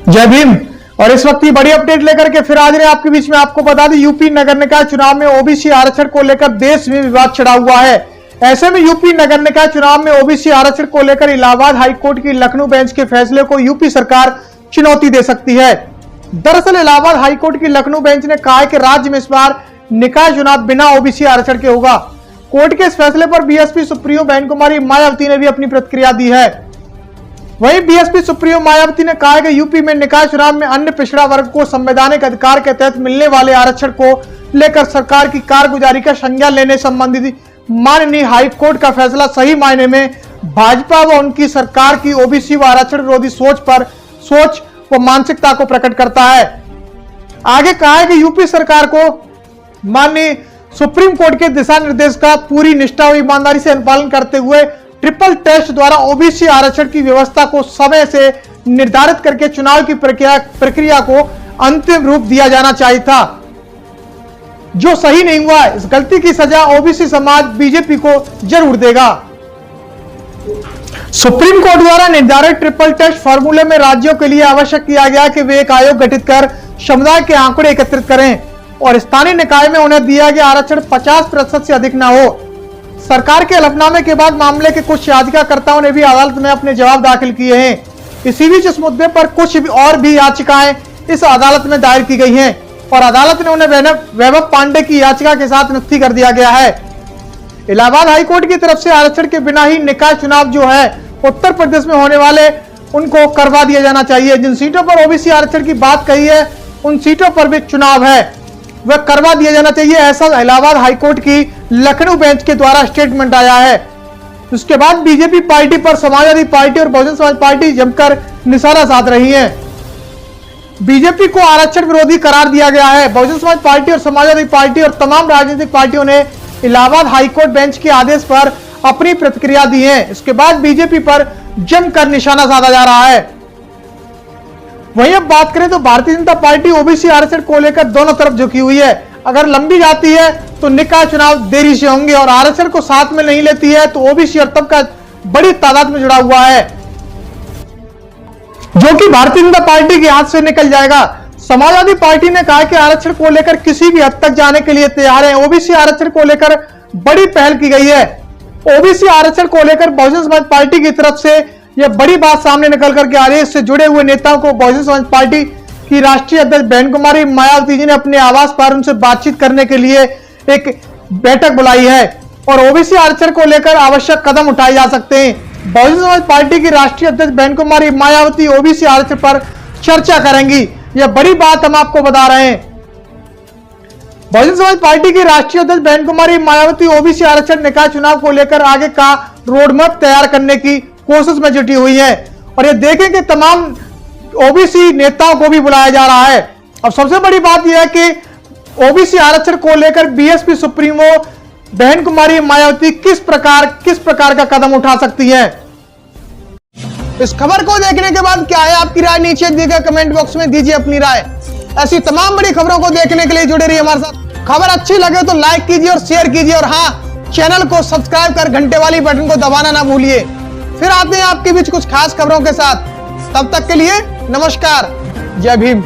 जय भीम। और इस वक्त की बड़ी अपडेट लेकर के फिर हाजिर है आपके बीच में। आपको बता दें, यूपी नगर निकाय चुनाव में ओबीसी आरक्षण को लेकर देश में विवाद छिड़ा हुआ है। ऐसे में यूपी नगर निकाय चुनाव में ओबीसी आरक्षण को लेकर इलाहाबाद हाईकोर्ट की लखनऊ बेंच के फैसले को यूपी सरकार चुनौती दे सकती है। दरअसल इलाहाबाद हाईकोर्ट की लखनऊ बेंच ने कहा है कि राज्य में इस बार निकाय चुनाव बिना ओबीसी आरक्षण के होगा। कोर्ट के इस फैसले पर बीएसपी सुप्रीमो बहन कुमारी मायावती ने भी अपनी प्रतिक्रिया दी है। वहीं बीएसपी सुप्रीमो मायावती ने कहा है कि यूपी में निकाय चुनाव में अन्य पिछड़ा वर्ग को संवैधानिक अधिकार के तहत मिलने वाले आरक्षण को लेकर सरकार की कारगुजारी का संज्ञान लेने संबंधी माननीय हाईकोर्ट का फैसला सही मायने में भाजपा व उनकी सरकार की ओबीसी व आरक्षण विरोधी सोच व मानसिकता को प्रकट करता है। आगे कहा है कि यूपी सरकार को माननीय सुप्रीम कोर्ट के दिशा निर्देश का पूरी निष्ठा व ईमानदारी से अनुपालन करते हुए ट्रिपल टेस्ट द्वारा ओबीसी आरक्षण की व्यवस्था को समय से निर्धारित करके चुनाव की प्रक्रिया को अंतिम रूप दिया जाना चाहिए था, जो सही नहीं हुआ। इस गलती की सजा ओबीसी समाज बीजेपी को जरूर देगा। सुप्रीम कोर्ट द्वारा निर्धारित ट्रिपल टेस्ट फॉर्मूले में राज्यों के लिए आवश्यक किया गया कि वे एक आयोग गठित कर समुदाय के आंकड़े एकत्रित करें और स्थानीय निकाय में उन्हें दिया गया आरक्षण 50% से अधिक न हो। सरकार के हलफनामे के बाद मामले के कुछ याचिकाकर्ताओं ने भी अदालत में अपने जवाब दाखिल किए हैं। इसी बीच इस मुद्दे पर कुछ और भी याचिकाएं इस अदालत में दायर की गई हैं और अदालत ने उन्हें वैभव पांडे की याचिका के साथ नियुक्ति कर दिया गया है। इलाहाबाद हाईकोर्ट की तरफ से आरक्षण के बिना ही निकाय चुनाव जो है उत्तर प्रदेश में होने वाले उनको करवा दिया जाना चाहिए। जिन सीटों पर ओबीसी आरक्षण की बात कही है उन सीटों पर भी चुनाव है वह करवा दिया जाना चाहिए, ऐसा इलाहाबाद हाईकोर्ट की लखनऊ बेंच के द्वारा स्टेटमेंट आया है। उसके बाद बीजेपी पार्टी पर समाजवादी पार्टी और बहुजन समाज पार्टी जमकर निशाना साध रही है। बीजेपी को आरक्षण विरोधी करार दिया गया है। बहुजन समाज पार्टी और समाजवादी पार्टी और तमाम राजनीतिक पार्टियों ने इलाहाबाद हाईकोर्ट बेंच के आदेश पर अपनी प्रतिक्रिया दी है। इसके बाद बीजेपी पर जमकर निशाना साधा जा रहा है। वहीं अब बात करें तो भारतीय जनता पार्टी ओबीसी आरक्षण को लेकर दोनों तरफ झुकी हुई है। अगर लंबी जाती है तो निकाय चुनाव देरी से होंगे और आरक्षण को साथ में नहीं लेती है तो ओबीसी और तबका बड़ी तादाद में जुड़ा हुआ है, जो कि भारतीय जनता पार्टी के हाथ से निकल जाएगा। समाजवादी पार्टी ने कहा कि आरक्षण को लेकर किसी भी हद तक जाने के लिए तैयार है। ओबीसी आरक्षण को लेकर बड़ी पहल की गई है। ओबीसी आरक्षण को लेकर बहुजन समाज पार्टी की तरफ से यह बड़ी बात सामने निकल करके आ रही है। इससे जुड़े हुए नेताओं को बहुजन समाज पार्टी की राष्ट्रीय अध्यक्ष बहन कुमारी मायावती जी ने अपने आवास पर उनसे बातचीत करने के लिए एक बैठक बुलाई है और ओबीसी आरक्षण को लेकर आवश्यक कदम उठाए जा सकते हैं। बहुजन समाज पार्टी की राष्ट्रीय अध्यक्ष बहन कुमारी मायावती ओबीसी आरक्षण पर चर्चा करेंगी, यह बड़ी बात हम आपको बता रहे हैं। बहुजन समाज पार्टी की राष्ट्रीय अध्यक्ष बहन कुमारी मायावती ओबीसी आरक्षण निकाय चुनाव को लेकर आगे का रोडमैप तैयार करने की कोशिश में जुटी हुई है और ये देखें कि तमाम ओबीसी नेताओं को भी बुलाया जा रहा है। अब सबसे बड़ी बात यह है कि ओबीसी आरक्षण को लेकर बीएसपी सुप्रीमो बहन कुमारी मायावती किस प्रकार का कदम उठा सकती है। इस खबर को देखने के बाद क्या है आपकी राय, नीचे दिए गए कमेंट बॉक्स में दीजिए अपनी राय। ऐसी तमाम बड़ी खबरों को देखने के लिए जुड़े रहिए हमारे साथ। खबर अच्छी लगे तो लाइक कीजिए और शेयर कीजिए और हाँ, चैनल को सब्सक्राइब कर घंटे वाली बटन को दबाना ना भूलिए। फिर आते हैं आपके बीच कुछ खास खबरों के साथ। तब तक के लिए नमस्कार, जय भीम।